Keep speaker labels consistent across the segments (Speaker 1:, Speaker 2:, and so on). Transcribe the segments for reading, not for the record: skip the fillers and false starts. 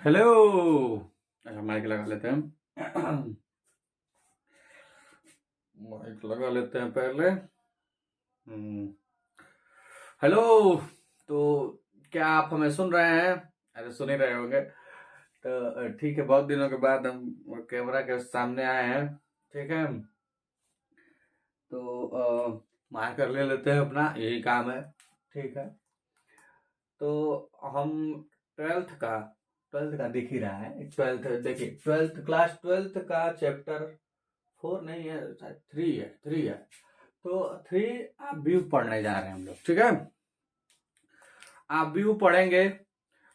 Speaker 1: Hello. अच्छा, mic लगा लेते हैं। माइक लगा लेते हैं पहले। हेलो। तो क्या आप हमें सुन रहे हैं? अरे, सुन ही रहे होंगे। तो ठीक है, बहुत दिनों के बाद हम कैमरा के सामने आए हैं। ठीक है, तो माइक कर ले लेते हैं, अपना यही काम है। ठीक है, तो हम ट्वेल्थ का ट्वेल्थ का दिख ही रहा है। ट्वेल्थ देखिए, क्लास ट्वेल्थ का चैप्टर 4 नहीं है, शायद 3 है। तो 3 आप व्यू पढ़ने जा रहे हैं हम लोग। ठीक है, आप व्यू पढ़ेंगे।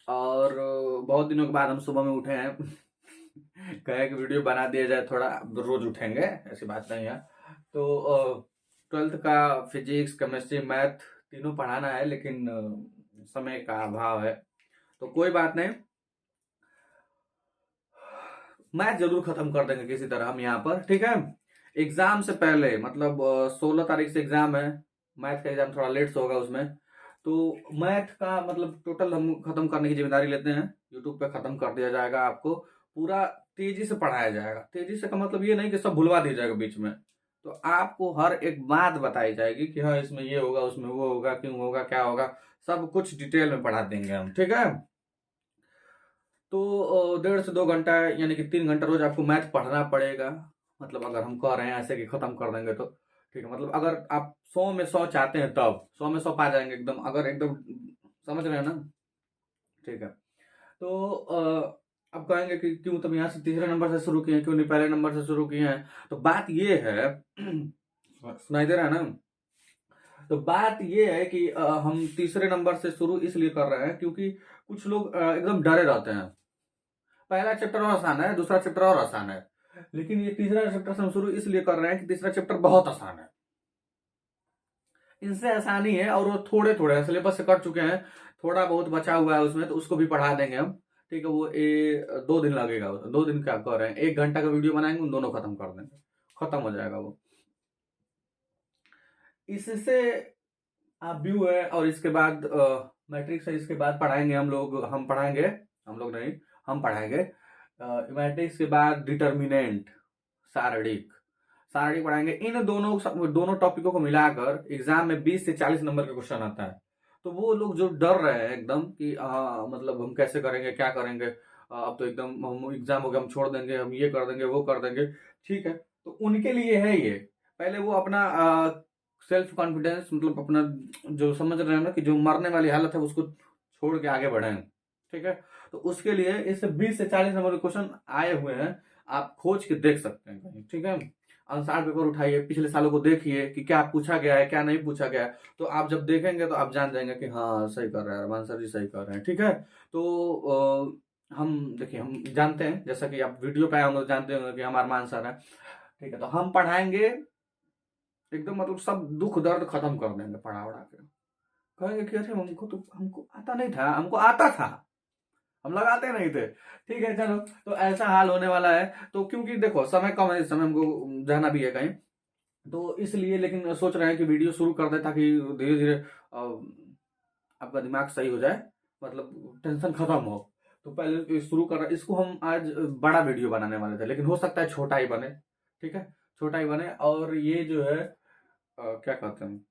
Speaker 1: और बहुत दिनों के बाद हम सुबह में उठे हैं। कहे कि वीडियो बना दिया जाए, थोड़ा रोज उठेंगे, ऐसी बात नहीं है। तो ट्वेल्थ का फिजिक्स, केमिस्ट्री, मैथ तीनों पढ़ाना है, लेकिन समय का अभाव है। तो कोई बात नहीं, मैथ जरूर खत्म कर देंगे किसी तरह हम यहाँ पर। ठीक है, एग्जाम से पहले मतलब 16 तारीख से एग्जाम है। मैथ का एग्जाम थोड़ा लेट से होगा उसमें। तो मैथ का मतलब टोटल हम खत्म करने की जिम्मेदारी लेते हैं। यूट्यूब पे खत्म कर दिया जाएगा, आपको पूरा तेजी से पढ़ाया जाएगा। तेजी से का मतलब ये नहीं कि सब भुलवा दिया जाएगा बीच में। तो आपको हर एक बात बताई जाएगी कि हाँ, इसमें ये होगा, उसमें वो होगा, क्यों होगा, क्या होगा, सब कुछ डिटेल में पढ़ा देंगे हम। ठीक है, तो 1.5 से 2 घंटा यानी कि 3 घंटा रोज आपको मैथ पढ़ना पड़ेगा। मतलब अगर हम कह रहे हैं ऐसे कि खत्म कर देंगे तो ठीक है। मतलब अगर आप 100 में 100 चाहते हैं तब 100 में 100 पा जाएंगे एकदम, अगर एकदम समझ रहे हैं ना। ठीक है, तो अब कहेंगे कि क्यों तुम यहाँ से तीसरे नंबर से शुरू किए हैं, क्यों नहीं पहले नंबर से शुरू किए हैं? तो बात ये है। सुनाई दे रहा है ना? तो बात ये है कि हम तीसरे नंबर से शुरू इसलिए कर रहे हैं क्योंकि कुछ लोग एकदम डरे रहते हैं। पहला चैप्टर और आसान है, दूसरा चैप्टर और आसान है, लेकिन ये तीसरा चैप्टर से हम शुरू इसलिए कर रहे हैं कि तीसरा चैप्टर बहुत आसान है। इनसे आसानी है, और वो थोड़े थोड़े सिलेबस से कर चुके हैं। थोड़ा बहुत बचा हुआ है उसमें, तो उसको भी पढ़ा देंगे हम। ठीक है, वो 2 दिन लगेगा। 2 दिन क्या कर रहे हैं, 1 घंटा का वीडियो बनाएंगे, उन दोनों खत्म कर देंगे, खत्म हो जाएगा वो। इससे आप व्यू है, और इसके बाद मैट्रिक्स है। इसके बाद पढ़ाएंगे हम पढ़ाएंगे, हम लोग नहीं, हम पढ़ाएंगे। मैट्रिक्स के बाद डिटर्मिनेंट, शारीरिक शारीरिक पढ़ाएंगे। इन दोनों दोनों टॉपिकों को मिलाकर एग्जाम में 20 से 40 नंबर का क्वेश्चन आता है। तो वो लोग जो डर रहे हैं एकदम कि मतलब हम कैसे करेंगे, क्या करेंगे, अब तो एकदम हम एग्जाम हो गया, हम छोड़ देंगे, हम ये कर देंगे, वो कर देंगे। ठीक है, तो उनके लिए है ये। पहले वो अपना सेल्फ कॉन्फिडेंस, मतलब अपना जो समझ रहे हैं ना कि जो मरने वाली हालत है उसको छोड़ के आगे बढ़े। ठीक है, तो उसके लिए इस 20 से 40 नंबर के क्वेश्चन आए हुए हैं, आप खोज के देख सकते हैं कहीं। ठीक है, आंसर पेपर उठाइए, पिछले सालों को देखिए कि क्या पूछा गया है, क्या नहीं पूछा गया है। तो आप जब देखेंगे तो आप जान जाएंगे कि हाँ, सही कर रहे हैं अरमान सर जी, सही कर रहे हैं। ठीक है, तो हम देखिए, हम जानते हैं, जैसा कि आप वीडियो पे आए होंगे तो जानते होंगे कि हम अरमान सर हैं। ठीक है, तो हम पढ़ाएंगे एकदम, मतलब सब दुख दर्द खत्म कर देंगे पढ़ा उड़ा के। कहेंगे कि अरे, हमको आता नहीं था, हमको आता था, हम लगाते नहीं थे। ठीक है, चलो, तो ऐसा हाल होने वाला है। तो क्योंकि देखो, समय कम है, इस समय हमको जाना भी है कहीं, तो इसलिए लेकिन सोच रहे हैं कि वीडियो शुरू कर दें, ताकि धीरे धीरे आपका दिमाग सही हो जाए, मतलब टेंशन खत्म हो। तो पहले शुरू कर रहे, इसको हम आज बड़ा वीडियो बनाने वाले थे, लेकिन हो सकता है छोटा ही बने। ठीक है, छोटा ही बने। और ये जो है क्या कहते हैं,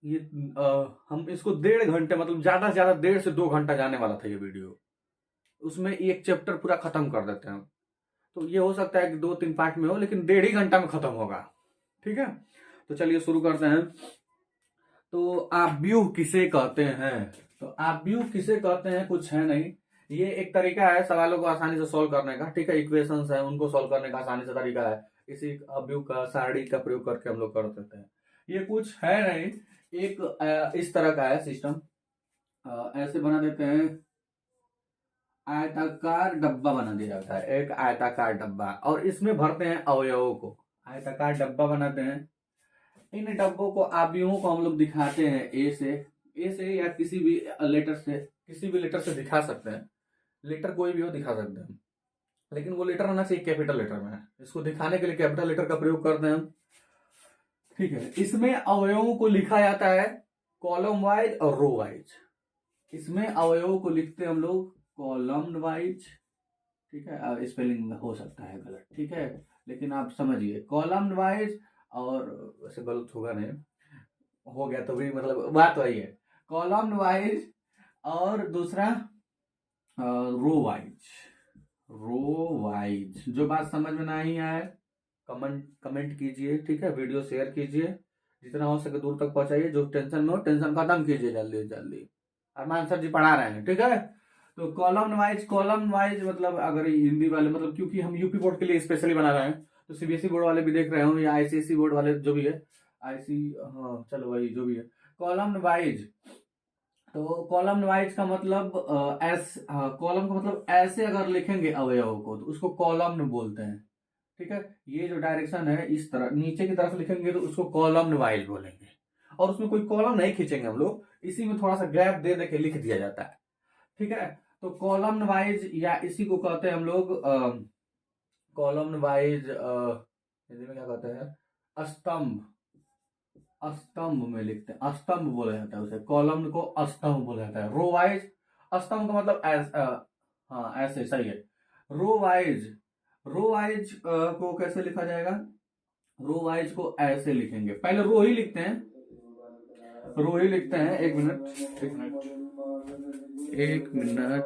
Speaker 1: ये हम इसको 1.5 घंटे, मतलब ज्यादा से ज्यादा 1.5 से 2 घंटा जाने वाला था ये वीडियो। उसमें एक चैप्टर पूरा खत्म कर देते हैं। तो ये हो सकता है कि 2-3 पार्ट में हो, लेकिन 1.5 ही घंटा में खत्म होगा। ठीक है, तो चलिए शुरू करते हैं। तो आप व्यू किसे कहते हैं? तो आप व्यू किसे कहते हैं, कुछ है नहीं। ये एक तरीका है सवालों को आसानी से सॉल्व करने का। ठीक है, इक्वेशंस है, उनको सॉल्व करने का आसानी से तरीका है। इसी व्यू का, सारणी का प्रयोग करके हम लोग कर देते हैं। ये कुछ है नहीं, एक इस तरह का है सिस्टम। ऐसे बना देते हैं, आयताकार डब्बा बना दिया जाता है, एक आयताकार डब्बा, और इसमें भरते हैं अवयवों को। आयताकार डब्बा बनाते हैं। इन डब्बों को, आव्यूहों को हम लोग दिखाते हैं ए से या किसी भी लेटर से दिखा सकते हैं। लेटर कोई भी हो दिखा सकते हैं, लेकिन वो लेटर होना चाहिए कैपिटल लेटर में। इसको दिखाने के लिए कैपिटल लेटर का प्रयोग करते हैं हम। ठीक है, इसमें अवयवों को लिखा जाता है कॉलम वाइज और रो वाइज। इसमें अवयवों को लिखते हैं हम लोग कॉलम वाइज, ठीक है। अब स्पेलिंग हो सकता है गलत, ठीक है, लेकिन आप समझिए कॉलम वाइज, और वैसे गलत होगा नहीं, हो गया तो भी मतलब बात वही है, कॉलम वाइज, और दूसरा रो वाइज। रो वाइज, जो बात समझ में नहीं आए कमेंट कीजिए, ठीक है, वीडियो शेयर कीजिए, जितना हो सके दूर तक पहुंचाइए, जो टेंशन में हो टेंशन खत्म कीजिए जल्दी जल्दी। अरमान सर जी पढ़ा रहे हैं, ठीक है। तो कॉलम वाइज मतलब अगर हिंदी वाले, मतलब क्योंकि हम यूपी बोर्ड के लिए स्पेशली बना रहे हैं, तो सीबीएसई बोर्ड वाले भी देख रहे हो या आईसीएसई बोर्ड वाले जो भी है, आईसी, हाँ चलो वही जो भी है, कॉलम वाइज। तो कॉलम वाइज का मतलब कॉलम का मतलब ऐसे अगर लिखेंगे अवयव को तो उसको कॉलम बोलते हैं, ठीक है। ये जो डायरेक्शन है इस तरह नीचे की तरफ लिखेंगे तो उसको कॉलम वाइज बोलेंगे, और उसमें कोई कॉलम नहीं खींचेंगे हम लोग, इसी में थोड़ा सा गैप दे दे के लिख दिया जाता है, ठीक है। तो कॉलम वाइज, या इसी को कहते हैं हम लोग कॉलम वाइज, हिंदी में क्या कहते हैं, स्तंभ। स्तंभ में लिखते हैं, स्तंभ बोला जाता है उसे, कॉलम को स्तंभ बोला जाता है। रो वाइज, स्तंभ का मतलब हाँ ऐसे सही है। रो वाइज, रो वाइज को कैसे लिखा जाएगा, रो वाइज को ऐसे लिखेंगे, पहले रो ही लिखते हैं, रो ही लिखते हैं, एक मिनट एक मिनट एक मिनट,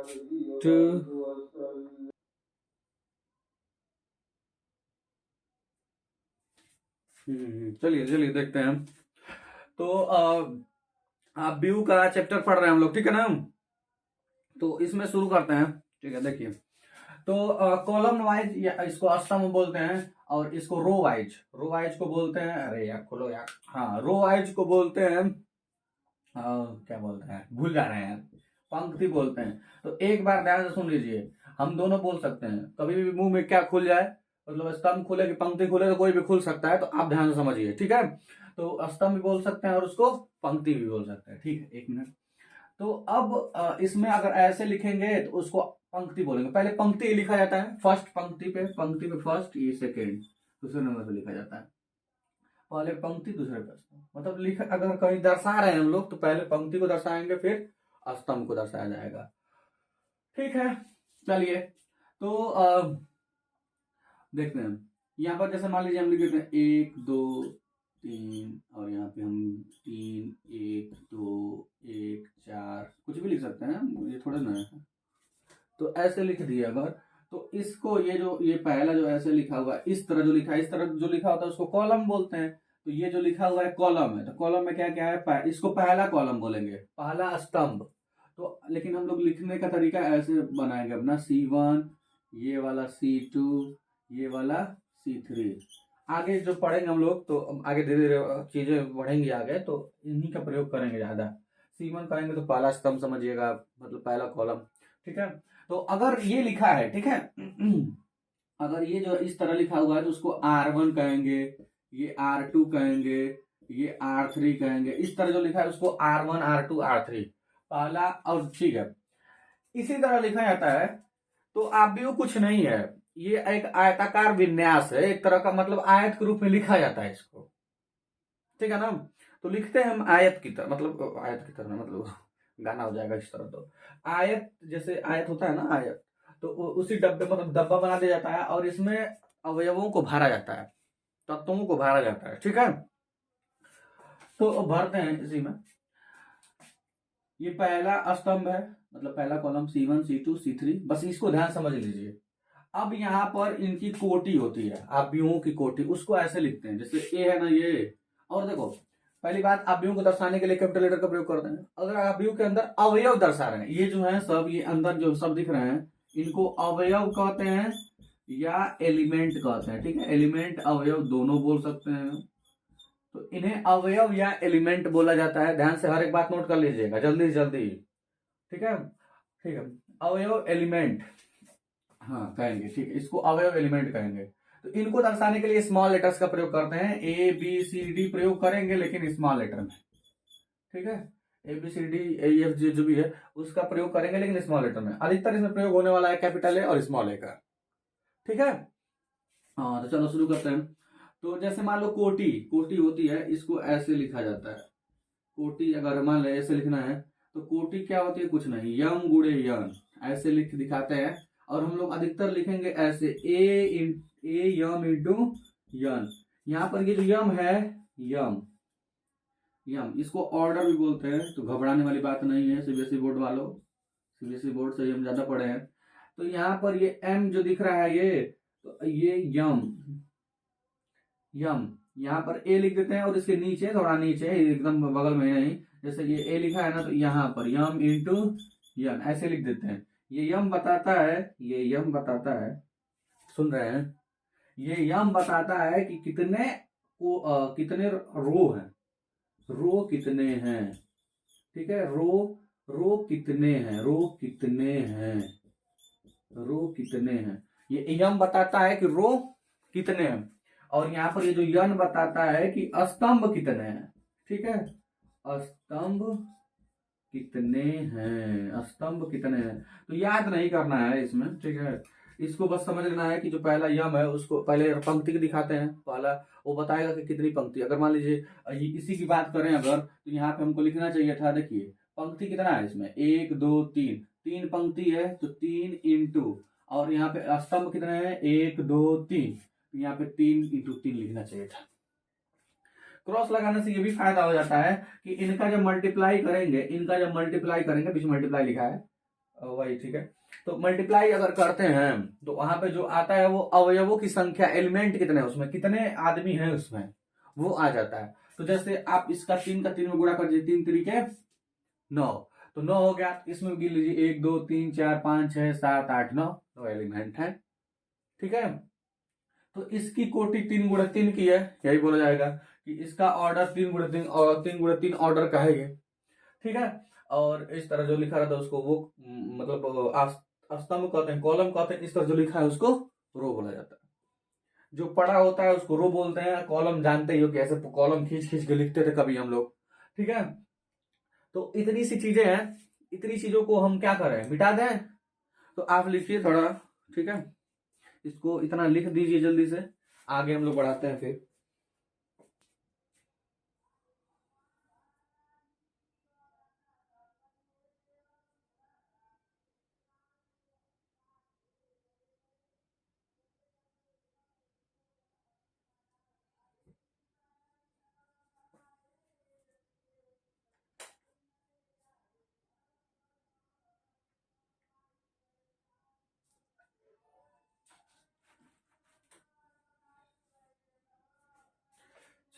Speaker 1: चलिए चलिए देखते हैं हम। तो आप व्यू का चैप्टर पढ़ रहे हैं हम लोग, ठीक है ना। तो इसमें शुरू करते हैं, ठीक है। देखिए, तो कॉलम वाइज या इसको स्तंभ बोलते हैं, और इसको रो वाइज को बोलते हैं, अरे यार खोलो यार, हाँ रो वाइज को बोलते हैं, क्या बोलते हैं भूल जा रहे हैं, पंक्ति बोलते हैं। तो एक बार ध्यान से सुन लीजिए, हम दोनों बोल सकते हैं, कभी भी मुंह में क्या खुल जाए, मतलब स्तंभ खुले कि पंक्ति खुले, तो कोई भी खुल सकता है, तो आप ध्यान से समझिए, ठीक है। तो स्तंभ भी बोल सकते हैं और उसको पंक्ति भी बोल सकते हैं, ठीक है। एक मिनट, तो अब इसमें अगर ऐसे लिखेंगे तो उसको पंक्ति बोलेंगे, पहले पंक्ति लिखा जाता है, फर्स्ट पंक्ति पे फर्स्ट, ये सेकेंड, दूसरे नंबर पे लिखा जाता है, पहले पंक्ति दूसरे पे स्तंभ, मतलब लिख अगर कहीं दर्शा रहे हैं हम लोग तो पहले पंक्ति को दर्शाएंगे फिर स्तंभ को दर्शाया जाएगा, ठीक है। चलिए, तो देखते हैं, यहाँ पर जैसे मान लीजिए हम लिख देते हैं 1 2 3, और यहाँ पे हम 3 1 2 1 4 कुछ भी लिख सकते हैं, ये थोड़ा ना है, तो ऐसे लिख दिया अगर, तो इसको ये पहला जो ऐसे लिखा हुआ है, इस तरह जो लिखा है, इस तरह जो लिखा होता है उसको कॉलम बोलते हैं। तो ये जो लिखा हुआ है कॉलम है, तो कॉलम में क्या क्या है, इसको पहला कॉलम बोलेंगे, पहला स्तंभ। तो लेकिन हम लोग लिखने का तरीका ऐसे बनाएंगे अपना, C1, ये वाला C2, ये वाला C3। आगे जो पढ़ेंगे हम लोग तो आगे धीरे धीरे चीजें बढ़ेंगी आगे, तो इन्हीं का प्रयोग करेंगे ज्यादा। C1 करेंगे तो पहला स्तंभ समझिएगा, मतलब पहला कॉलम, ठीक है। तो अगर ये लिखा है, ठीक है, अगर ये जो इस तरह लिखा हुआ है तो उसको R1 कहेंगे, ये R2 कहेंगे, ये R3 कहेंगे, इस तरह जो लिखा है उसको R1 R2 R3 पहला, और ठीक है, इसी तरह लिखा जाता है। तो आप भी वो कुछ नहीं है, ये एक आयताकार विन्यास है, एक तरह का, मतलब आयत के रूप में लिखा जाता है इसको, ठीक है ना। तो लिखते हैं हम आयत की तरह, मतलब आयत की तरह मतलब गाना हो जाएगा इस तरह, तो आयत जैसे आयत होता है ना, आयत, तो उसी डब्बे मतलब डब्बा बना दिया जाता है, और इसमें अवयवों को भरा जाता है, तत्वों को भरा जाता है, ठीक है। तो भरते हैं इसी में, ये पहला स्तंभ है, मतलब पहला कॉलम C1 C2 C3, बस इसको ध्यान समझ लीजिए। अब यहाँ पर इनकी कोटि होती है, अवयवों की कोटि, उसको ऐसे लिखते हैं, जैसे ए है ना ये, और देखो पहली बात, अवयवों को दर्शाने के लिए कैपिटल लेटर का प्रयोग करते हैं। अगर अवयव के अंदर अवयव दर्शा रहे हैं, ये जो है सब, ये अंदर जो सब दिख रहे हैं, इनको अवयव कहते हैं या एलिमेंट कहते हैं, ठीक है। एलिमेंट अवयव दोनों बोल सकते हैं, तो इन्हें अवयव या एलिमेंट बोला जाता है। ध्यान से हर एक बात नोट कर लीजिएगा, जल्दी जल्दी, ठीक है, ठीक है। अवयव एलिमेंट, हाँ कहेंगे, ठीक है, इसको अवयव एलिमेंट कहेंगे। तो इनको दर्शाने के लिए स्मॉल लेटर्स का प्रयोग करते हैं, ABCD प्रयोग करेंगे लेकिन स्मॉल लेटर में, ठीक है। ABCD EFG जो भी है उसका प्रयोग करेंगे लेकिन स्मॉल लेटर में, अधिकतर इसमें प्रयोग होने वाला है कैपिटल ए और स्मॉल ए का, ठीक है। हाँ तो चलो शुरू करते हैं। तो जैसे मान लो कोटि, कोटि होती है, इसको ऐसे लिखा जाता है, कोटि अगर मान लो ऐसे लिखना है तो कोटि क्या होती है, कुछ नहीं, यम गुणे यन, ऐसे लिख दिखाते हैं, और हम लोग अधिकतर लिखेंगे ऐसे ए यम इंटू यन। यहाँ पर ये जो यम है, यम यम इसको ऑर्डर भी बोलते हैं, तो घबराने वाली बात नहीं है सीबीएसई बोर्ड वालों, सीबीएसई बोर्ड से हम ज्यादा पढ़े हैं। तो यहाँ पर ये एम जो दिख रहा है ये, तो ये यम यम यहाँ पर ए लिख देते हैं, और इसके नीचे थोड़ा नीचे एकदम बगल में नहीं, जैसे ये ए लिखा है ना, तो यहाँ पर यम इंटू यन ऐसे लिख देते हैं। ये यम बताता है, ये यम बताता है, सुन रहे हैं, ये यम बताता है कि कितने कितने रो हैं, रो कितने हैं, ठीक है, रो कितने हैं, रो कितने हैं, रो कितने हैं, ये यम बताता है कि रो कितने हैं। और यहाँ पर ये जो यन बताता है कि स्तंभ कितने हैं, ठीक है, स्तंभ कितने हैं, स्तंभ कितने हैं। तो याद नहीं करना है इसमें, ठीक है, इसको बस समझ लेना है कि जो पहला यम है उसको पहले पंक्ति के दिखाते हैं, पहला वो बताएगा कि कितनी पंक्ति। अगर मान लीजिए इसी की बात करें अगर, तो यहाँ पे हमको लिखना चाहिए था, देखिए पंक्ति कितना है इसमें, 1 2 3, 3 पंक्ति है, तो 3 इंटू, और यहाँ पे स्तंभ कितने हैं, 1 2 3, यहाँ पे 3 इंटू 3 लिखना चाहिए था। क्रॉस लगाने से ये भी फायदा हो जाता है कि इनका जब मल्टीप्लाई करेंगे, इनका जब मल्टीप्लाई करेंगे, बीच मल्टीप्लाई लिखा है वही, ठीक है, तो मल्टीप्लाई अगर करते हैं तो वहां पे जो आता है वो अवयवों की संख्या, एलिमेंट कितने हैं उसमें, कितने आदमी हैं उसमें, वो आ जाता है। तो जैसे आप इसका 3 का 3 में गुणा कर दीजिए, 3 तरीके 9, तो 9 हो गया, इसमें गिन लीजिए 1 2 3 4 5 6 7 8 9, 9 एलिमेंट है, ठीक है। तो इसकी कोटि 3 गुणा 3 की है, यही बोला जाएगा कि इसका ऑर्डर 3 गुणा 3 और 3 गुणा 3 ऑर्डर का है ये, ठीक है। और इस तरह जो लिखा रहता है उसको वो मतलब स्तंभ कहते हैं, कॉलम कहते हैं, इस तरह जो लिखा है उसको रो बोला जाता है। जो पढ़ा होता है उसको रो बोलते हैं, कॉलम जानते ही हो कि ऐसे कॉलम खींच खींच के लिखते थे कभी हम लोग, ठीक है। तो इतनी सी चीजें हैं, इतनी चीजों को हम क्या करें, मिटा दें। तो आप लिखिए थोड़ा, ठीक है, इसको इतना लिख दीजिए जल्दी से, आगे हम लोग बढ़ाते हैं फिर।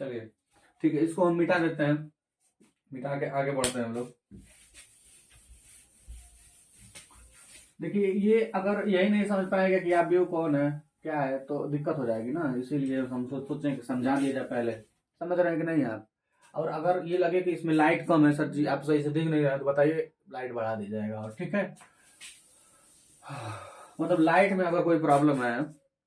Speaker 1: चलिए ठीक है, इसको हम मिटा देते हैं, मिटा के आगे बढ़ते हैं हम लोग। देखिए ये अगर यही नहीं समझ पाएगा कि आप व्यू कौन है क्या है, तो दिक्कत हो जाएगी ना, इसीलिए हम सोचें कि समझा दिया जाए पहले, समझ रहे हैं कि नहीं आप। और अगर ये लगे कि इसमें लाइट कम है सर जी, आप सही से देख नहीं रहे हैं, तो बताइए, लाइट बढ़ा दी जाएगा, और ठीक है। मतलब लाइट में अगर कोई प्रॉब्लम है,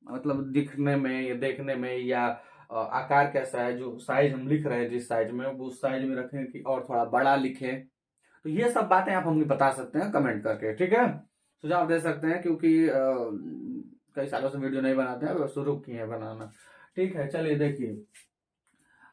Speaker 1: मतलब दिखने में या देखने में, या आकार कैसा है, जो साइज हम लिख रहे हैं जिस साइज में, वो उस साइज में रखें कि और थोड़ा बड़ा लिखें, तो ये सब बातें आप हमें बता सकते हैं कमेंट करके, ठीक है, सुझाव दे सकते हैं, क्योंकि कई सालों से वीडियो नहीं बनाते हैं, शुरू किए हैं बनाना, ठीक है। चलिए देखिए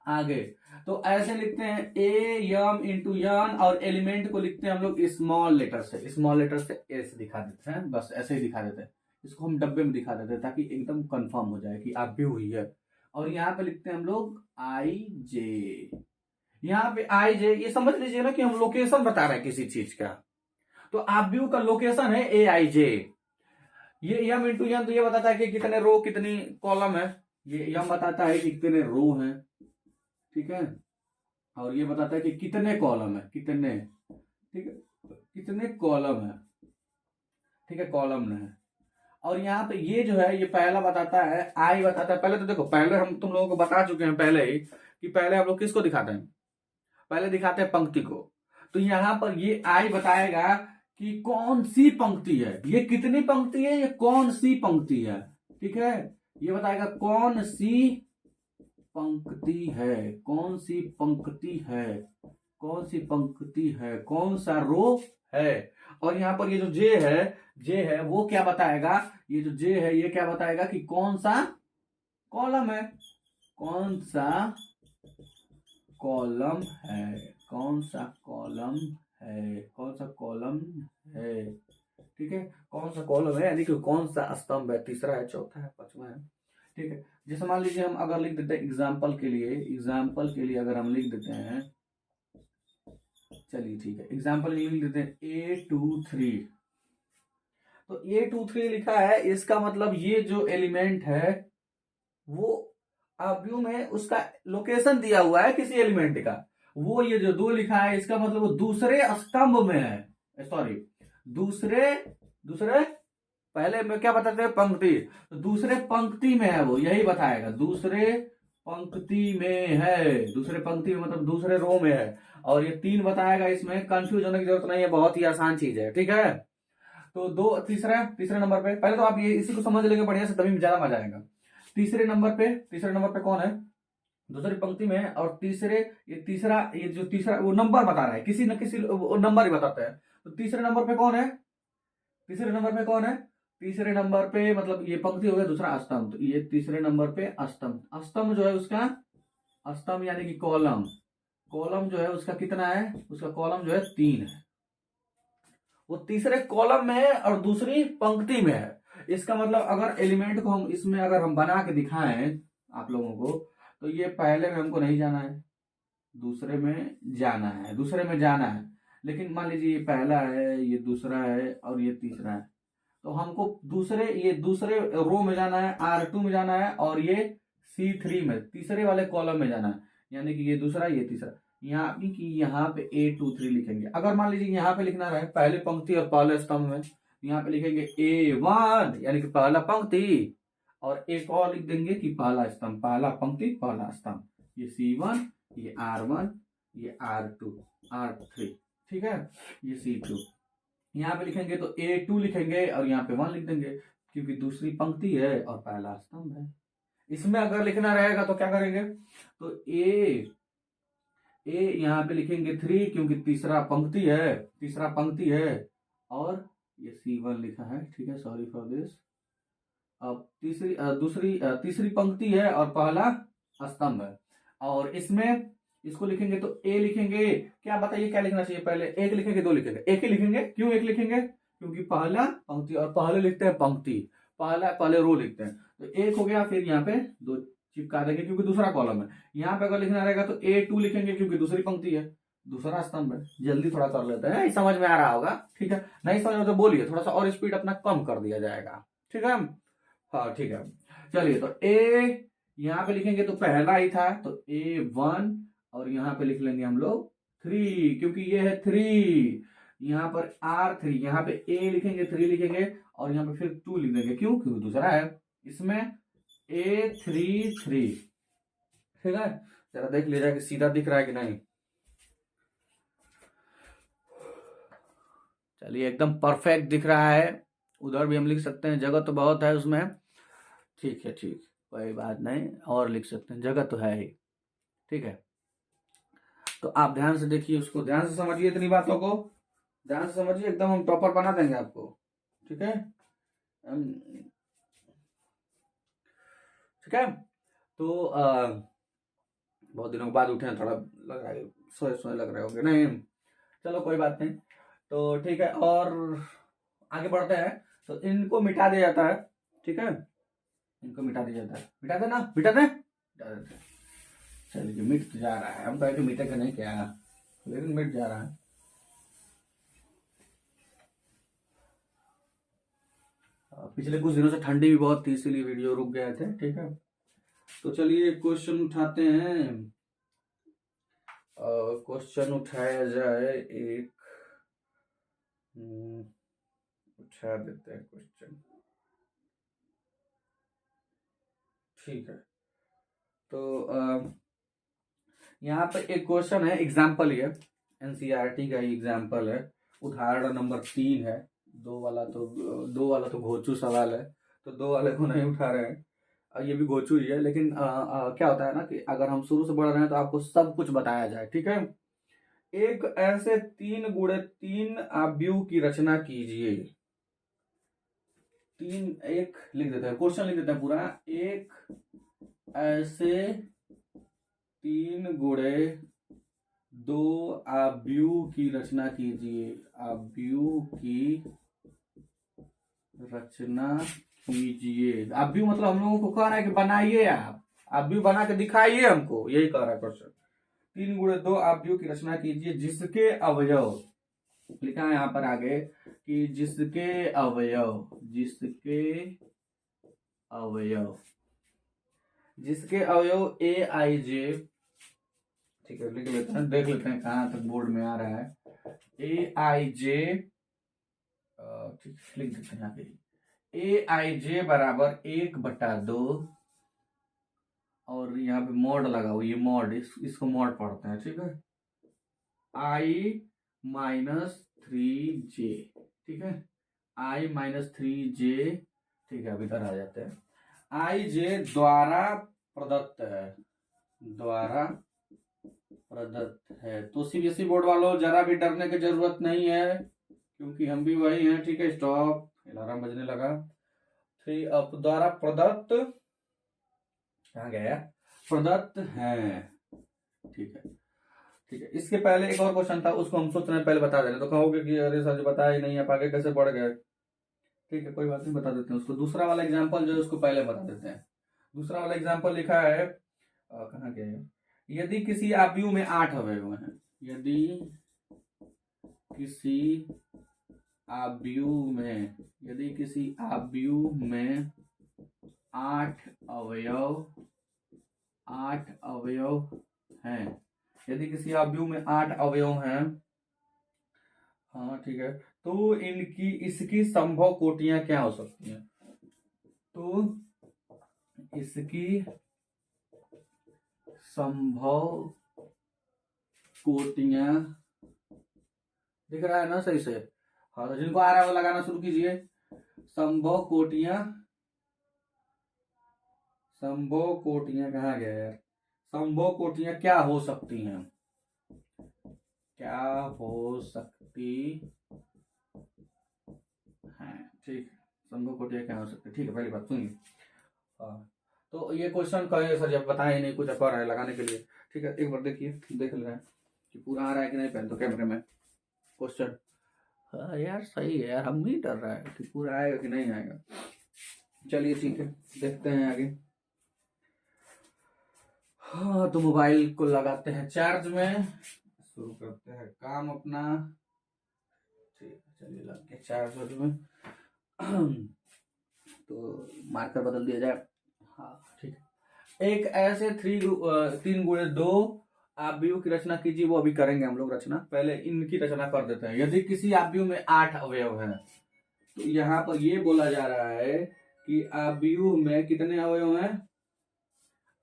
Speaker 1: आगे, तो ऐसे लिखते हैं ए यम इंटू यन, और एलिमेंट को लिखते हैं हम लोग स्मॉल लेटर से, स्मॉल लेटर से एस दिखा देते हैं, बस ऐसे ही दिखा देते हैं, इसको हम डब्बे में दिखा देते हैं ताकि एकदम कंफर्म हो जाए कि आप भी हुई है। और यहाँ पे लिखते हैं हम लोग आई जे, यहाँ पे आई जे, ये समझ लीजिए ना कि हम लोकेशन बता रहे हैं किसी चीज का, तो आप व्यू का लोकेशन है ए आई जे। ये यम इंटू यन, तो ये बताता है कि कितने रो कितनी कॉलम है, ये यम बताता है कि कितने रो हैं, ठीक है, और ये बताता है कि कितने कॉलम है, कितने, ठीक है, कितने कॉलम है, ठीक है, कॉलम है। और यहाँ पे ये जो है, ये पहला बताता है, आई बताता है, पहले तो देखो, पहले हम तुम लोगों को बता चुके हैं पहले ही कि पहले हम लोग किसको दिखाते हैं, पहले दिखाते हैं पंक्ति को। तो यहाँ पर ये आई बताएगा कि कौन सी पंक्ति है, ये कितनी पंक्ति है, ये कौन सी पंक्ति है, ठीक है, ये बताएगा कौन सी पंक्ति है, कौन सी पंक्ति है, कौन सी पंक्ति है, कौन सा रो है। और यहाँ पर ये जो जे है वो क्या बताएगा, ये जो जे है ये क्या बताएगा कि कौन सा कॉलम है, कौन सा कॉलम है, कौन सा कॉलम है, कौन सा कॉलम है, ठीक है, कौन सा कॉलम है, यानी कि कौन सा स्तंभ है, तीसरा है, चौथा है, पांचवा है। ठीक है, जैसे मान लीजिए हम अगर लिख देते हैं एग्जाम्पल के लिए अगर हम लिख देते हैं, चलिए ठीक है, एग्जाम्पल के लिए लिख देते हैं A23। तो A23 लिखा है, इसका मतलब ये जो एलिमेंट है वो व्यू में उसका लोकेशन दिया हुआ है किसी एलिमेंट का, वो ये जो 2 लिखा है इसका मतलब वो दूसरे स्तंभ में है, सॉरी दूसरे दूसरे पहले में क्या बताते हैं, पंक्ति, तो दूसरे पंक्ति में है, वो यही बताएगा, दूसरे पंक्ति में है, दूसरे पंक्ति में मतलब दूसरे रो में है, और ये 3 बताएगा, इसमें कंफ्यूज होने की जरूरत नहीं है, बहुत ही आसान चीज है। ठीक है, तो तीसरे नंबर पे, पहले तो आप ये इसी को समझ लेंगे बढ़िया से, तभी ज्यादा मजा आएगा। तीसरे नंबर पे कौन है, दूसरी पंक्ति में है, और ये जो तीसरा वो नंबर बता रहा है, किसी न किसी वो नंबर ही बताता है। तो तीसरे नंबर पे कौन है, तीसरे नंबर पे मतलब ये पंक्ति हो गया, दूसरा स्तंभ, तो ये तीसरे नंबर पे स्तंभ जो है उसका स्तंभ यानी कि कॉलम जो है उसका कितना है, उसका कॉलम जो है 3 है, वो तीसरे कॉलम में है और दूसरी पंक्ति में है। इसका मतलब अगर एलिमेंट को हम इसमें अगर हम बना के दिखाएं आप लोगों को, तो ये पहले में हमको नहीं जाना है, दूसरे में जाना है, लेकिन मान लीजिए ये पहला है, ये दूसरा है और ये तीसरा है, तो हमको दूसरे रो में जाना है, R2 में जाना है, और ये C3 में तीसरे वाले कॉलम में जाना है, यानी कि ये दूसरा ये तीसरा, यहाँ पे A23 लिखेंगे। अगर मान लीजिए यहाँ पे लिखना रहे पहली पंक्ति और पहले स्तंभ में, यहाँ पे लिखेंगे A1 यानी कि पहला पंक्ति, और एक और लिख देंगे कि पहला स्तंभ, पहला पंक्ति पहला स्तंभ, ये C1, ये R1, ये R2 R3, ठीक है, ये C2। यहाँ पे लिखेंगे तो A2 लिखेंगे और यहाँ पे 1 लिख देंगे, क्योंकि दूसरी पंक्ति है और पहला स्तंभ है। इसमें अगर लिखना रहेगा तो क्या करेंगे, तो ए यहाँ पे लिखेंगे 3, क्योंकि तीसरा पंक्ति है, और ये C1 लिखा है, ठीक है, सॉरी फॉर दिस। अब तीसरी पंक्ति है और पहला स्तंभ है, और इसमें इसको लिखेंगे तो ए लिखेंगे, क्या बताइए क्या लिखना चाहिए, पहले 1 लिखेंगे 2 लिखेंगे, एक ही लिखेंगे, क्यों 1 लिखेंगे, क्योंकि पहला पंक्ति, और पहले लिखते हैं पंक्ति, पहले रो लिखते हैं, तो 1 हो गया, फिर यहाँ पे 2 चिपका देंगे क्योंकि दूसरा कॉलम है। यहाँ पे अगर लिखना रहेगा तो A2 लिखेंगे क्योंकि दूसरी पंक्ति है, दूसरा स्तंभ है। जल्दी थोड़ा कर लेते हैं, समझ में आ रहा होगा, ठीक है, नहीं समझ में तो बोलिए, थोड़ा सा और स्पीड अपना कम कर दिया जाएगा, ठीक है। हाँ ठीक है, चलिए, तो ए यहाँ पे लिखेंगे तो पहला ही था, तो A1, और यहाँ पे लिख लेंगे हम लोग 3, क्योंकि ये है 3, यहाँ पर R3, यहाँ पे A लिखेंगे 3 लिखेंगे, और यहाँ पे फिर 2 लिख देंगे, क्यों, क्योंकि दूसरा है, इसमें A33, ठीक है। जरा देख लीजिए कि सीधा दिख रहा है कि नहीं, चलिए एकदम परफेक्ट दिख रहा है, उधर भी हम लिख सकते हैं, जगह तो बहुत है उसमें, ठीक है, ठीक, कोई बात नहीं, और लिख सकते हैं, जगह तो है ही, ठीक है। तो आप ध्यान से देखिए, उसको ध्यान से समझिए, इतनी बातों को ध्यान से समझिए, एकदम हम टॉपर बना देंगे आपको, ठीक है, ठीक है। तो बहुत दिनों के बाद उठे हैं, थोड़ा लग रहा है सोए लग रहे होंगे, नहीं चलो कोई बात नहीं, तो ठीक है, और आगे बढ़ते हैं। तो इनको मिटा दिया जाता है, ठीक है, इनको मिटा दिया जाता है, मिटा देते, चलिए मिट जा रहा है, हम कहे कि मिटेगा नहीं क्या, लेकिन मिट जा रहा है। पिछले कुछ दिनों से ठंडी भी बहुत थी, इसीलिए वीडियो रुक गए थे, ठीक है। तो चलिए क्वेश्चन उठाते हैं, क्वेश्चन उठाया जाए एक, उठा देते हैं क्वेश्चन, ठीक है। तो यहाँ पर एक क्वेश्चन है, एग्जाम्पल ही है, एनसीईआरटी का ही एग्जाम्पल है, उदाहरण नंबर 3 है, दो वाला तो घोचू सवाल है, तो 2 वाले को नहीं उठा रहे हैं, ये भी घोचू ही है, लेकिन क्या होता है ना कि अगर हम शुरू से बढ़ रहे हैं तो आपको सब कुछ बताया जाए, ठीक है। एक ऐसे 3 गुणे 3 आव्यूह की रचना कीजिए, एक लिख देते हैं, क्वेश्चन लिख देते हैं पूरा, एक ऐसे 3 गुणे 2 आव्यूह की रचना कीजिए, आव्यूह की रचना कीजिए। आप भी मतलब हम लोगों को कह रहा है कि बनाइए, आप भी बना के दिखाइए हमको, यही कह रहा है क्वेश्चन। 3 × 2 आप भी की रचना कीजिए जिसके अवयव, लिखा है यहाँ पर आगे कि जिसके अवयव, जिसके अवयव ए आई जे, ठीक है लिख लेते हैं, देख लेते हैं कहाँ तक बोर्ड में आ रहा है। ए आई जे, ठीक लिख देते हैं यहाँ पे, ए आई जे बराबर 1/2, और यहाँ पे मॉड लगा हुआ, ये मॉड, इसको मॉड पढ़ते हैं, ठीक है, I-3j, ठीक है, I-3j, ठीक है, अब इधर आ जाते हैं। आई जे द्वारा प्रदत्त है, तो सीबीएसई बोर्ड वालों जरा भी डरने की जरूरत नहीं है, क्योंकि हम भी वही हैं, ठीक है। स्टॉप, अलार्म बजने लगा। 3 अप द्वारा प्रदत्त, कहाँ गया, प्रदत्त है, ठीक है, ठीक है। इसके पहले एक और क्वेश्चन था, उसको हम सोच रहे हैं पहले बता दे रहे, तो कहोगे कि अरे सर बताया ही नहीं, आप आगे कैसे बढ़ गए, ठीक है, कोई बात नहीं, बता देते हैं उसको। दूसरा वाला एग्जांपल जो है उसको पहले बता देते हैं। दूसरा वाला एग्जांपल लिखा है, कहाँ गया है, यदि किसी आव्यूह में 8 अवयव हैं, यदि किसी आव्यूह में 8 अवयव हैं, यदि किसी आव्यूह में 8 अवयव हैं, हाँ ठीक है, तो इसकी संभव कोटियां क्या हो सकती हैं, तो इसकी संभव कोटियां, दिख रहा है ना सही से, हाँ, तो जिनको आ रहा है वो लगाना शुरू कीजिए। संभव कोटियां कहाँ गया यार, संभव कोटियां क्या हो सकती हैं, ठीक, संभव कोटियां क्या हो सकती है, ठीक है, पहली बात सुनिए। हाँ, तो ये क्वेश्चन कहे सर जब बताए नहीं, कुछ और है लगाने के लिए, ठीक है, एक बार देखिए, देख ले रहे हैं कि पूरा आ रहा है कि नहीं, पहले तो कैमरे में क्वेश्चन, हाँ यार सही है यार, हम भी डर रहा है कि पूरा आएगा कि नहीं आएगा। चलिए ठीक है, देखते हैं आगे। हाँ, तो मोबाइल को लगाते हैं चार्ज में, शुरू करते हैं काम अपना, ठीक है, चलिए लग गया चार्ज में। तो मार्कर बदल दिया जाए, हाँ ठीक है। एक ऐसे 3 × 2 आव्यूह की रचना कीजिए, वो अभी करेंगे हम लोग रचना, पहले इनकी रचना कर देते हैं। यदि किसी आव्यूह में 8 अवयव हैं, तो यहाँ पर ये बोला जा रहा है कि आव्यूह में कितने अवयव हैं,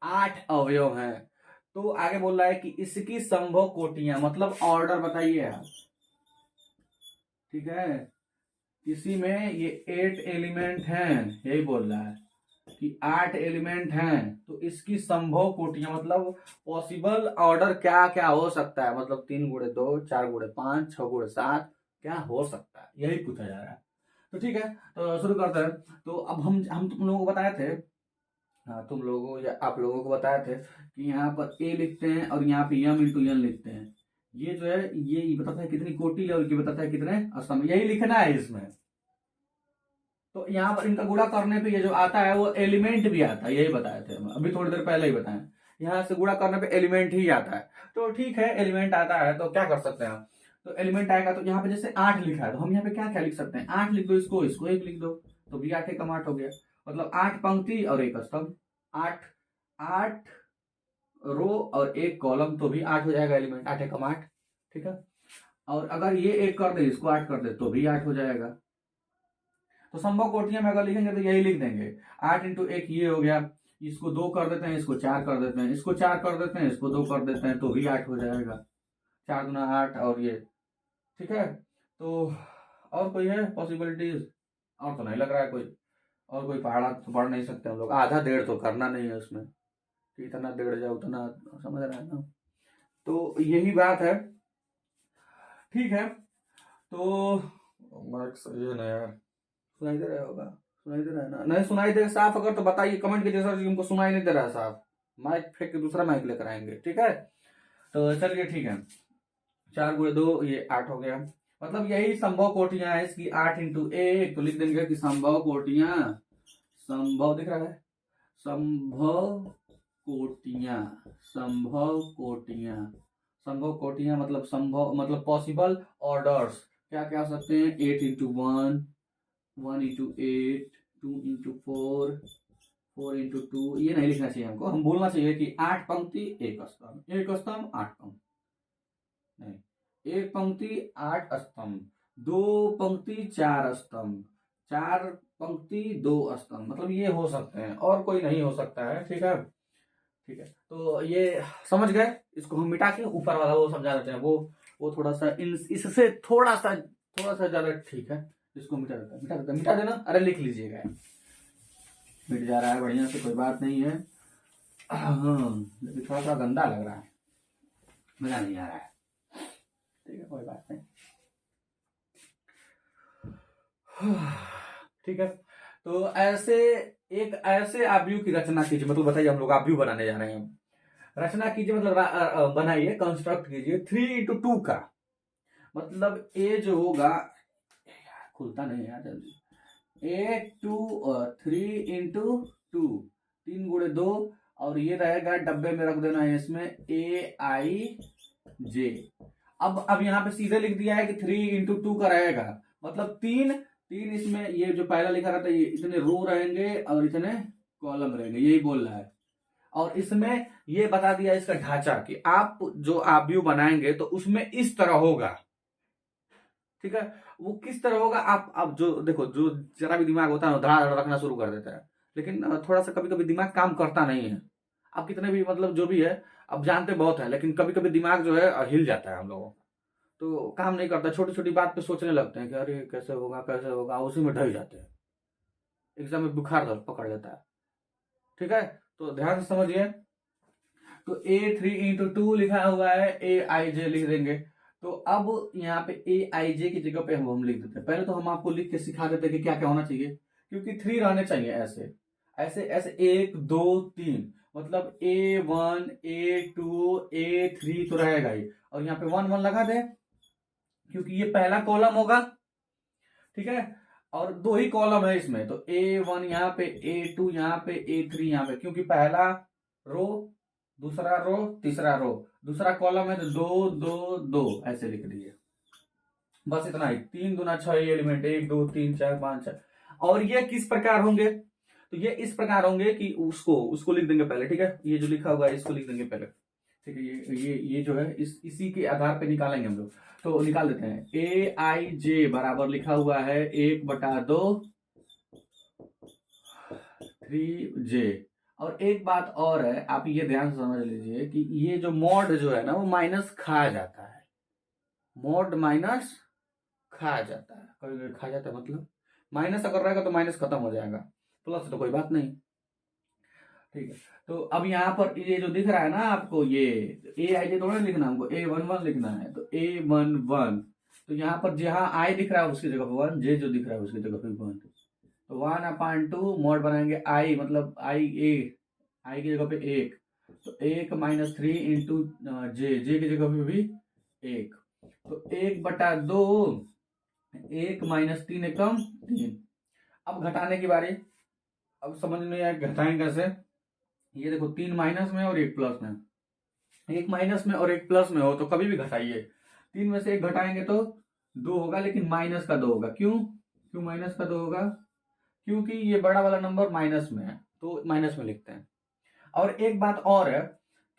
Speaker 1: 8 अवयव हैं। तो आगे बोल रहा है कि इसकी संभव कोटियां, मतलब ऑर्डर बताइए आप, ठीक है, किसी में ये 8 एलिमेंट हैं, यही बोल रहा है कि 8 एलिमेंट हैं, तो इसकी संभव कोटियां मतलब पॉसिबल ऑर्डर क्या क्या हो सकता है, मतलब 3 × 2, 4 × 5, 6 × 7 क्या हो सकता है, यही पूछा जा रहा है। तो ठीक है, तो शुरू करते हैं। तो अब हम तुम लोगों को बताए थे, हाँ तुम लोगों या आप लोगों को बताए थे कि यहाँ पर ए लिखते हैं और यहाँ पे यम इंटू एन लिखते हैं, ये जो है ये बताता है कितनी कोटि है और ये बताता है कितने असम, यही लिखना है इसमें। तो यहाँ पर इनका गुणा करने पे ये जो आता है वो एलिमेंट भी आता है, यही बताए थे हम अभी थोड़ी देर पहले ही बताए, यहाँ से गुणा करने पे एलिमेंट ही आता है। तो ठीक है, एलिमेंट आता है तो क्या कर सकते हैं हम, तो एलिमेंट आएगा, तो यहाँ पे जैसे 8 लिखा है, तो हम यहाँ पे क्या क्या लिख सकते हैं, 8 लिख दो, इसको 1 लिख दो, तो भी 8 एकम 8 हो गया, मतलब 8 पंक्ति और 1 स्तंभ, 8 रो और 1 कॉलम, तो भी 8 हो जाएगा एलिमेंट, 8 एकम 8, ठीक है। और अगर ये 1 कर दे, इसको 8 कर दे, तो भी 8 हो जाएगा। तो संभव कोटियां में अगर लिखेंगे तो यही लिख देंगे, 8 × 1 ये हो गया, इसको 2 कर देते हैं, इसको 4 कर देते हैं, इसको 4 कर देते हैं, इसको 2 कर देते हैं, तो भी 8 हो जाएगा, 4 × 8 और ये, ठीक है। तो और कोई है पॉसिबिलिटीज, और तो नहीं लग रहा है कोई, और कोई पहाड़ा तो पढ़ नहीं सकते हम लोग, आधा डेढ़ तो करना नहीं है उसमें, इतना डेढ़ जाए उतना, समझ रहे हैं ना, तो यही बात है, ठीक है। तो ये ना यार, सुनाई दे रहा होगा, सुनाई दे रहा है ना, नहीं सुनाई दे साफ अगर तो बताइए कमेंट कीजिए सर जी हमको सुनाई नहीं दे रहा है साफ, माइक फेंक के दूसरा माइक लेकर आएंगे, ठीक है। तो चलिए ठीक है, 4 × 2 ये 8 हो गया, मतलब यही संभव कोटियां है इसकी 8 × 1, तो लिख देंगे कि संभव कोटियां, संभव दिख रहा है, संभव कोटियां, संभव कोटियां, संभव कोटियां मतलब संभव मतलब पॉसिबल ऑर्डर्स क्या क्या हो सकते हैं, 8 × 1, 1 × 8, 2 × 4, 4 × 2। ये नहीं लिखना चाहिए हमको, हम बोलना चाहिए कि 8 पंक्ति 1 स्तंभ, 1 स्तंभ 8 पंक्ति, नहीं 1 पंक्ति 8 स्तंभ, 2 पंक्ति 4 स्तंभ, 4 पंक्ति 2 स्तंभ, मतलब ये हो सकते हैं और कोई नहीं हो सकता है। ठीक है, ठीक है, तो ये समझ गए। इसको हम मिटा के ऊपर वाला वो समझा देते हैं, वो थोड़ा सा इससे थोड़ा सा ज्यादा ठीक है। इसको मिटा देता है, मिटा देना, अरे लिख लीजिएगा, मिट जा रहा है बढ़िया से, कोई बात नहीं है। हाँ लेकिन थोड़ा सा गंदा लग रहा है, मजा नहीं आ रहा है, ठीक है कोई बात नहीं। ठीक है, तो ऐसे आव्यूह की रचना कीजिए, मतलब बताइए हम लोग आव्यूह बनाने जा रहे हैं, रचना कीजिए मतलब बनाइए, कंस्ट्रक्ट कीजिए 3 × 2 का, मतलब ए जो होगा, खुलता नहीं यार जल्दी, 3 × 2, 3 × 2, और ये रहेगा डब्बे में रख देना है इसमें AIJ। अब यहाँ पे सीधे लिख दिया है कि 3 × 2 का रहेगा, मतलब तीन इसमें, ये जो पहला लिखा रहता है ये इतने रो रहेंगे और इतने कॉलम रहेंगे, यही बोल रहा है। और इसमें ये बता दिया इसका ढांचा कि आप जो आव्यूह बनाएंगे तो उसमें इस तरह होगा। ठीक है, वो किस तरह होगा, आप जो देखो, जो जरा भी दिमाग होता है धड़ा रखना शुरू कर देता है, लेकिन थोड़ा सा कभी कभी दिमाग काम करता नहीं है। आप कितने भी मतलब जो भी है, अब जानते बहुत है, लेकिन कभी कभी दिमाग जो है हिल जाता है हम लोगों का, तो काम नहीं करता, छोटी छोटी बात पे सोचने लगते हैं कि अरे कैसे होगा, उसी में ढल जाते हैं, एग्जाम में बुखार पकड़ लेता है। ठीक है, तो ध्यान से समझिए, तो A3 × 2 लिखा हुआ है, AIJ लिख देंगे। तो अब यहाँ पे AIJ की जगह पे हम लिख देते हैं, पहले तो हम आपको लिख के सिखा देते हैं कि क्या क्या होना चाहिए, क्योंकि 3 रहने चाहिए ऐसे ऐसे ऐसे, 1 2 3, मतलब A1 A2 A3 तो रहेगा ही, और यहाँ पे 1 1 लगा दे क्योंकि ये पहला कॉलम होगा। ठीक है, और 2 ही कॉलम है इसमें, तो A1 यहाँ पे, A2 यहाँ पे, A3 यहाँ पे, क्योंकि पहला रो, दूसरा रो, तीसरा रो, दूसरा कॉलम है, तो 2 2 2 ऐसे लिख दिए, बस इतना ही। 3 दूना 6 एलिमेंट, 1 2 3 4 5 6। और ये किस प्रकार होंगे, तो ये इस प्रकार होंगे कि उसको लिख देंगे पहले। ठीक है, ये जो लिखा हुआ है इसको लिख देंगे पहले। ठीक है, ये जो है इसी के आधार पे निकालेंगे हम लोग, तो निकाल देते हैं। AIJ बराबर लिखा हुआ है 1/2 3J। और एक बात और है, आप ये ध्यान से समझ लीजिए कि ये जो मॉड जो है ना, वो माइनस खा जाता है, मॉड माइनस खा जाता है, कभी खा जाता है, मतलब माइनस अगर रहेगा तो माइनस खत्म हो जाएगा, प्लस तो कोई बात नहीं। ठीक है, तो अब यहाँ पर ये जो दिख रहा है ना आपको, ये AIJ थोड़ा लिखना, हमको A11 लिखना है, तो A11, तो यहाँ पर जहां I दिख रहा है उसकी जगह पर 1, J जो दिख रहा है उसकी जगह पर 1, तो 1/2 मॉड बनाएंगे I, मतलब I की जगह पे 1, तो 1 - 3 × J की जगह पे भी 1, तो 1/2, 1 - 3 एकम 3। अब घटाने की बारी, अब समझ में आया घटाएं कैसे। ये देखो 3 माइनस में और 1 प्लस में, 1 माइनस में और 1 प्लस में हो तो कभी भी घटाइए, 3 में से 1 घटाएंगे तो 2 होगा, लेकिन माइनस का 2 होगा। क्यों माइनस का 2 होगा, क्योंकि ये बड़ा वाला नंबर माइनस में है, तो माइनस में लिखते हैं। और एक बात और है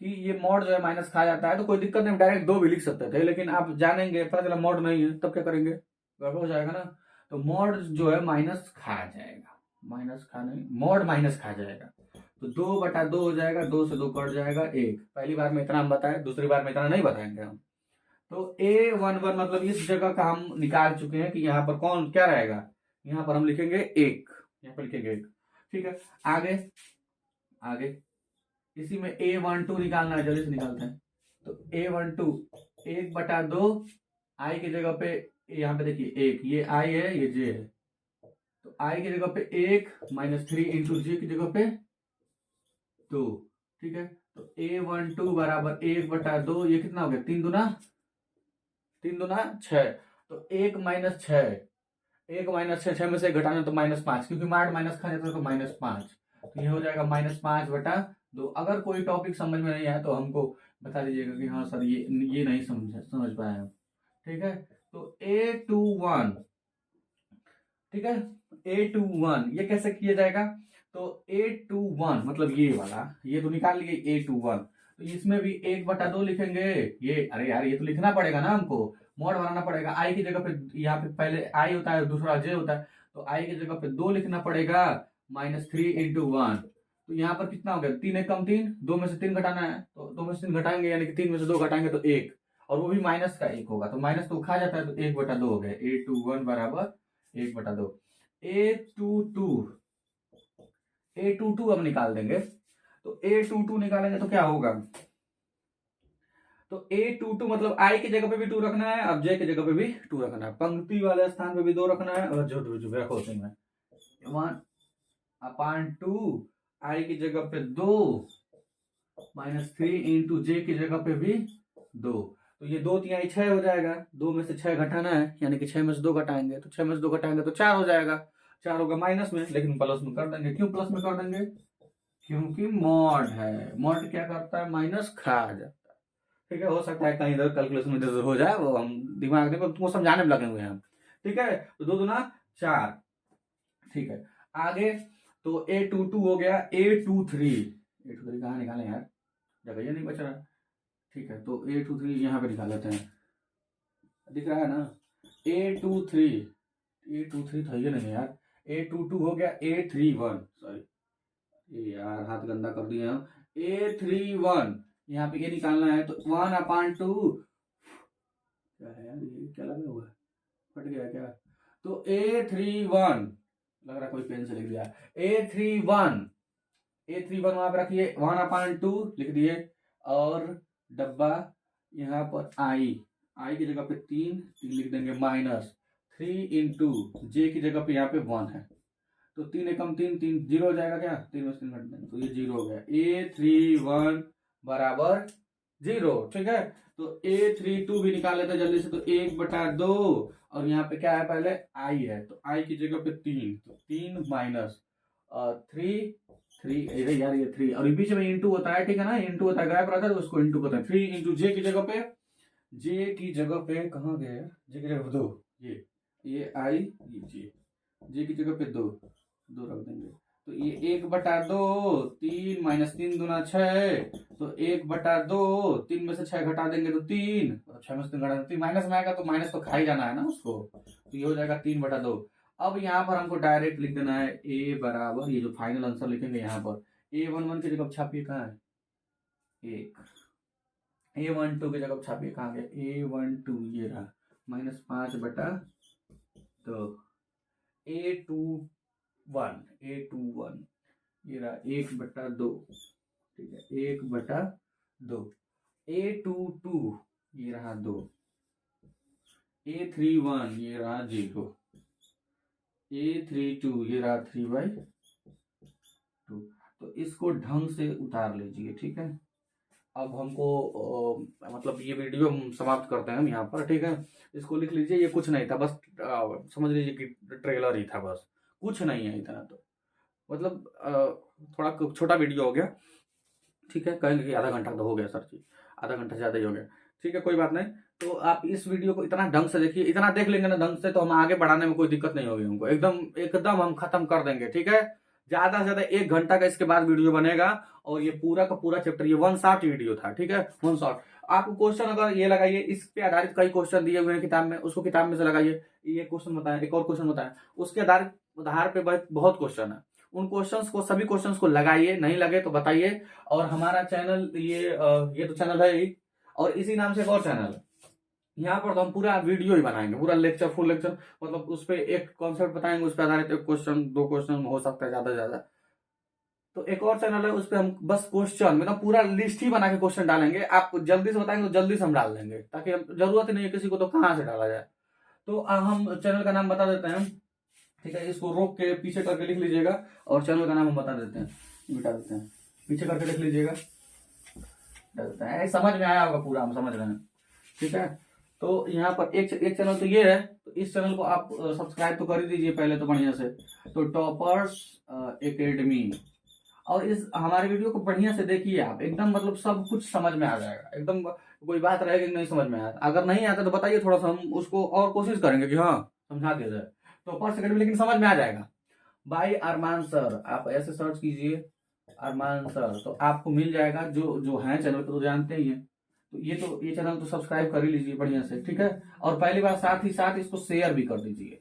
Speaker 1: कि ये मॉड जो है माइनस खा जाता है, तो कोई दिक्कत नहीं, डायरेक्ट 2 भी लिख सकते थे, लेकिन आप जानेंगे पता चला मॉड नहीं है, तब क्या करेंगे, गड़बड़ हो जाएगा ना। तो मॉड जो है माइनस खा जाएगा, मॉड माइनस खा जाएगा, तो 2/2 हो जाएगा, 2 से 2 कट जाएगा 1। पहली बार में इतना हम बताए, दूसरी बार में इतना नहीं बताएंगे हम। तो A11 मतलब इस जगह का हम निकाल चुके हैं कि यहाँ पर कौन क्या रहेगा, यहाँ पर हम लिखेंगे 1, यहाँ पर लिखेंगे 1। ठीक है, आगे इसी में A12 निकालना है, जल्दी से निकालते हैं। तो A12 1/2, I की जगह पे, यहाँ पे देखिए 1, ये I है ये J है, तो I की जगह पे 1 - 3 × J की जगह पे 2। ठीक है, तो A12 बराबर 1/2, ये कितना हो गया, 3 दूना 6, तो 1 - 6, 1 - 6, 6 में से घटाना तो -5, क्योंकि मार्ट माइनस खा जाता है तो -5, तो ये हो जाएगा -5/2। अगर कोई टॉपिक समझ में नहीं आया तो हमको बता दीजिएगा कि हाँ सर ये नहीं समझ पाए हम। ठीक है, तो A21, ठीक है, A21 ये कैसे किया जाएगा? तो A21 मतलब ये वाला, ये तो निकाल लिए A21, तो इसमें भी 1/2 लिखेंगे। ये अरे यार ये तो लिखना पड़ेगा ना, हमको मॉड बनाना पड़ेगा। आई की जगह पे यहाँ पे पहले आई होता है, दूसरा जे होता है, तो आई की जगह पे 2 लिखना पड़ेगा, -3 × 1। तो यहाँ पर कितना हो गया? 3 × 3, 2 में से 3 घटाना है, तो 2 में से 3 घटाएंगे, यानी कि 3 में से 2 घटाएंगे तो 1, और वो भी माइनस का 1 होगा, तो माइनस तो खा जाता है, तो 1/2 हो गया। A21 बराबर 1/2। A22 अब निकाल देंगे, तो A22 निकालेंगे तो क्या होगा? तो A22 मतलब आई की जगह पे भी 2 रखना है, अब जे की जगह पे भी 2 रखना है, पंक्ति वाले स्थान पे भी 2 रखना है, और जो रखो उसी में 1/2, आई की जगह पे 2, -3 × जे की जगह पे भी 2, तो ये 2 तिहाई 6 हो जाएगा। 2 में से 6 घटाना है, यानी कि 6 में से 2 घटाएंगे, तो 6 में से 2 घटाएंगे तो 4 हो जाएगा। 4 होगा माइनस में, लेकिन प्लस में कर देंगे। क्यों प्लस में कर देंगे? क्योंकि मॉड है, मॉड क्या करता है? माइनस खा जाता है। ठीक है, हो सकता है कहीं इधर कैलकुलेशन में इधर हो जाए, वो हम दिमाग में तुमको समझाने में लगे हुए हैं हम। ठीक है, तो 2 दूना 4। ठीक है, आगे तो A22 हो गया। A23 कहाँ निकालें यार, जगह ये नहीं बच रहा। ठीक है, तो A23 यहाँ पे निकाल लेते हैं, दिख रहा है ना? A23 तो ये नहीं यार, A22 हो गया। A31 सॉरी यार, हाथ गंदा कर दिए हम। A31 यहाँ पे ये निकालना है, तो 1/2 क्या है यार, ये क्या लगा हुआ है, फट गया क्या? तो A31 लग रहा कोई पेन से लिख दिया। A31 वहां पे रखिए, 1/2 लिख दिए, और डब्बा यहाँ पर आई की जगह पे 3 लिख देंगे, -3 × जे की जगह पे यहाँ पे 1 है, तो 3 एकम 3, 3 0 हो जाएगा क्या? 3 में से 3 घट देंगे तो ये 0 हो गया। A31 बराबर 0। ठीक है, तो A32 भी निकाल लेते हैं जल्दी से, तो 1/2, और यहाँ पे क्या है? पहले आई है, तो आई की जगह पे 3, तो 3 -3 अरे यार ये 3 और बीच में इंटू होता है, ठीक है ना? इंटू होता है, गायब रहता है तो उसको इंटू करते हैं। 3 × जे की जगह पे, जे की जगह पे कहाँ गए? जे की जगह पे 2, ये आई, ये जे की जगह पे 2 रख देंगे, तो ये 1/2, 3 -3 दूना 6, तो 1/2, 3 में से 6 घटा देंगे तो 3, और 6 में से 3 घटा देंगे, माइनस में आएगा तो माइनस तो खा ही जाना है ना उसको, तो ये हो जाएगा 3/2। अब यहाँ पर हमको डायरेक्ट लिख देना है A बराबर, ये जो फाइनल आंसर लिखेंगे यहाँ पर, A11 की जगह छापिए, कहाँ है? 1, A12 की जगह छापिए, कहाँ गया? A12 ये रहा, -5/2। A21 ये रहा 1/2, ठीक है, 1/2। A22 ये रहा 2, A31 ये रहा 0, A32 ये रहा 3/2। तो इसको ढंग से उतार लीजिए, ठीक है। अब हमको मतलब ये वीडियो हम समाप्त करते हैं हम यहाँ पर, ठीक है। इसको लिख लीजिए, ये कुछ नहीं था, बस समझ लीजिए कि ट्रेलर ही था, बस कुछ नहीं है इतना, तो मतलब थोड़ा छोटा वीडियो हो गया, ठीक है। कहेंगे कि आधा घंटा तो हो गया सर जी, आधा घंटा ज़्यादा ही हो गया, ठीक है, कोई बात नहीं। तो आप इस वीडियो को इतना ढंग से देखिए, इतना देख लेंगे ना ढंग से, तो हम आगे बढ़ाने में कोई दिक्कत नहीं होगी हमको, एकदम एकदम हम खत्म कर देंगे, ठीक है। ज्यादा से ज्यादा 1 घंटा का इसके बाद वीडियो बनेगा, और ये पूरा का पूरा चैप्टर, ये 1 शॉट वीडियो था, ठीक है, 1 शॉट। आपको क्वेश्चन अगर ये लगाइए, इस पे आधारित कई क्वेश्चन दिए हुए हैं किताब में, उसको किताब में से लगाइए, ये क्वेश्चन बताएं, एक और क्वेश्चन बताएं, उसके आधार पे बहुत क्वेश्चन है, उन क्वेश्चंस को, सभी क्वेश्चंस को लगाइए, नहीं लगे तो बताइए। और हमारा चैनल ये तो चैनल है ही, और इसी नाम से एक और चैनल है, यहाँ पर तो हम पूरा वीडियो ही बनाएंगे, पूरा लेक्चर, फुल लेक्चर, मतलब उस पर एक कॉन्सेप्ट बताएंगे, उस पर आधारित 1 क्वेश्चन 2 क्वेश्चन हो सकता है ज्यादा से ज्यादा। तो एक और चैनल है, उस पर हम बस क्वेश्चन मतलब पूरा लिस्ट ही बना के क्वेश्चन डालेंगे, आप जल्दी से बताएंगे तो जल्दी से हम डाल देंगे, ताकि जरूरत ही नहीं है किसी को तो कहाँ से डाला जाए। तो हम चैनल का नाम बता देते हैं, ठीक है, इसको रोक के पीछे करके लिख लीजिएगा, और चैनल का नाम हम बता देते हैं, मिटा देते हैं, पीछे करके लिख लीजिएगा, समझ में आया होगा पूरा, हम समझ रहे हैं, ठीक है। तो यहाँ पर एक चैनल तो ये है, तो इस चैनल को आप सब्सक्राइब तो कर ही दीजिए पहले तो बढ़िया से। तो टॉपर्स एकेडमी, और इस हमारे वीडियो को बढ़िया से देखिए आप, एकदम मतलब सब कुछ समझ में आ जाएगा एकदम। कोई बात रहेगी नहीं समझ में आया, अगर नहीं आता तो बताइए, थोड़ा सा हम उसको और कोशिश करेंगे कि हाँ समझा दिया जाए। टॉपर्स एकेडमी लेकिन समझ में आ जाएगा। बाय अरमान सर, आप ऐसे सर्च कीजिए अरमान सर, तो आपको मिल जाएगा। जो जो है चैनल पे तो जानते ही हैं, तो ये चैनल तो सब्सक्राइब कर ही लीजिए बढ़िया से, ठीक है। और पहली बार साथ ही साथ इसको शेयर भी कर दीजिए,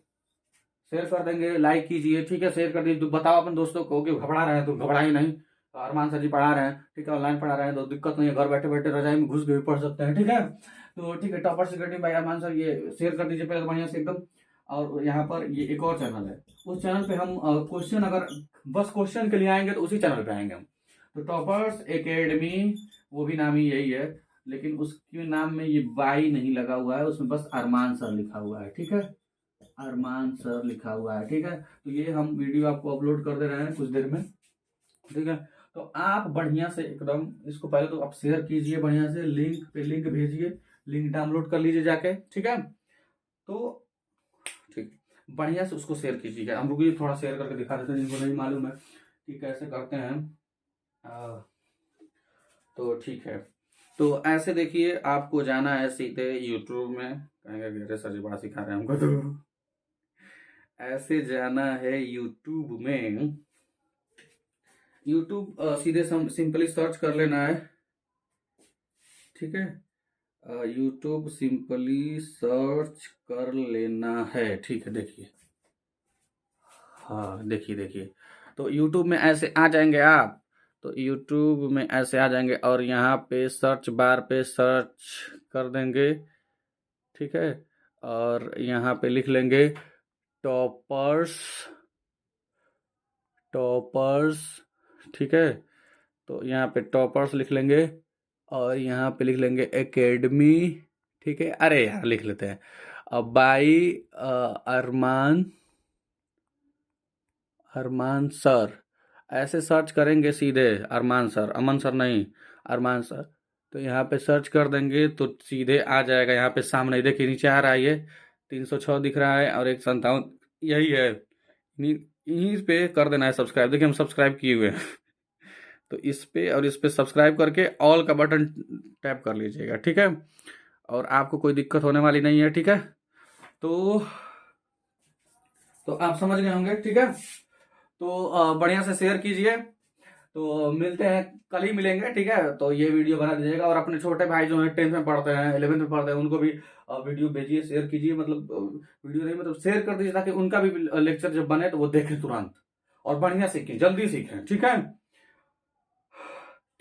Speaker 1: शेयर कर देंगे, लाइक कीजिए, ठीक है, शेयर कर दीजिए। तो बताओ अपन दोस्तों को कि घबरा रहे हैं तो घबराइए नहीं, तो अरमान सर जी पढ़ा रहे हैं, ठीक है, ऑनलाइन पढ़ा रहे हैं, तो दिक्कत नहीं है, घर बैठे बैठे रजाई में घुस के भी पढ़ सकते हैं, ठीक है। तो ठीक है, topper security by Armaan sir, ये शेयर कर दीजिए पहले तो बढ़िया से एकदम। और यहाँ पर ये एक और चैनल है, उस चैनल पे हम क्वेश्चन, अगर बस क्वेश्चन के लिए आएंगे तो उसी चैनल पे आएंगे हम। तो टॉपर्स एकेडमी, वो भी नाम ही यही है, लेकिन उसके नाम में ये बाई नहीं लगा हुआ है, उसमें बस अरमान सर लिखा हुआ है, ठीक है, अरमान सर लिखा हुआ है, ठीक है। तो ये हम वीडियो आपको अपलोड कर दे रहे हैं कुछ देर में, ठीक है। तो आप बढ़िया से एकदम इसको पहले तो आप शेयर कीजिए बढ़िया से, लिंक पे लिंक भेजिए, लिंक डाउनलोड कर लीजिए जाके, ठीक है। तो ठीक, बढ़िया से उसको शेयर कीजिएगा। हम रुकिए थोड़ा शेयर करके दिखा देते हैं जिनको नहीं मालूम है कि कैसे करते हैं। तो ठीक है, तो ऐसे देखिए, आपको जाना है सीधे यूट्यूब में, कहेंगे अरे सर जी बड़ा सिखा रहे हैं हमको, तो ऐसे जाना है यूट्यूब में। यूट्यूब सीधे सिंपली सर्च कर लेना है, ठीक है, यूट्यूब सिंपली सर्च कर लेना है, ठीक है। देखिए, हाँ देखिए देखिए, तो यूट्यूब में ऐसे आ जाएंगे आप, तो यूट्यूब में ऐसे आ जाएंगे और यहाँ पे सर्च बार पे सर्च कर देंगे, ठीक है। और यहाँ पे लिख लेंगे टॉपर्स, टॉपर्स, ठीक है। तो यहाँ पे टॉपर्स लिख लेंगे और यहाँ पे लिख लेंगे एकेडमी, ठीक है। अरे यार लिख लेते हैं, बाई अरमान, अरमान सर, ऐसे सर्च करेंगे सीधे, अरमान सर, अमन सर नहीं, अरमान सर। तो यहाँ पे सर्च कर देंगे तो सीधे आ जाएगा, यहाँ पे सामने देखिए नीचे आ रहा है, ये 306 दिख रहा है और 157, यही है। यहीं पे कर देना है सब्सक्राइब, देखिए हम सब्सक्राइब किए हुए हैं। तो इस पे और इस पे सब्सक्राइब करके ऑल का बटन टैप कर लीजिएगा, ठीक है। और आपको कोई दिक्कत होने वाली नहीं है, ठीक है। तो आप समझ गए होंगे, ठीक है। तो बढ़िया से शेयर कीजिए। तो मिलते हैं, कल ही मिलेंगे, ठीक है। तो ये वीडियो बना दीजिएगा और अपने छोटे भाई जो हैं 10th में पढ़ते हैं, 11th में पढ़ते हैं, उनको भी वीडियो भेजिए, शेयर कीजिए, मतलब वीडियो नहीं मतलब शेयर कर दीजिए, ताकि उनका भी लेक्चर जब बने तो वो देखें तुरंत और बढ़िया सीखें, जल्दी सीखें, ठीक है।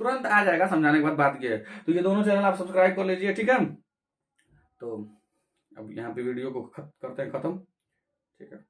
Speaker 1: तुरंत आ जाएगा, समझाने के बाद बात की है। तो ये दोनों चैनल आप सब्सक्राइब कर लीजिए, ठीक है। तो अब यहाँ पे वीडियो को करते हैं खत्म, ठीक है।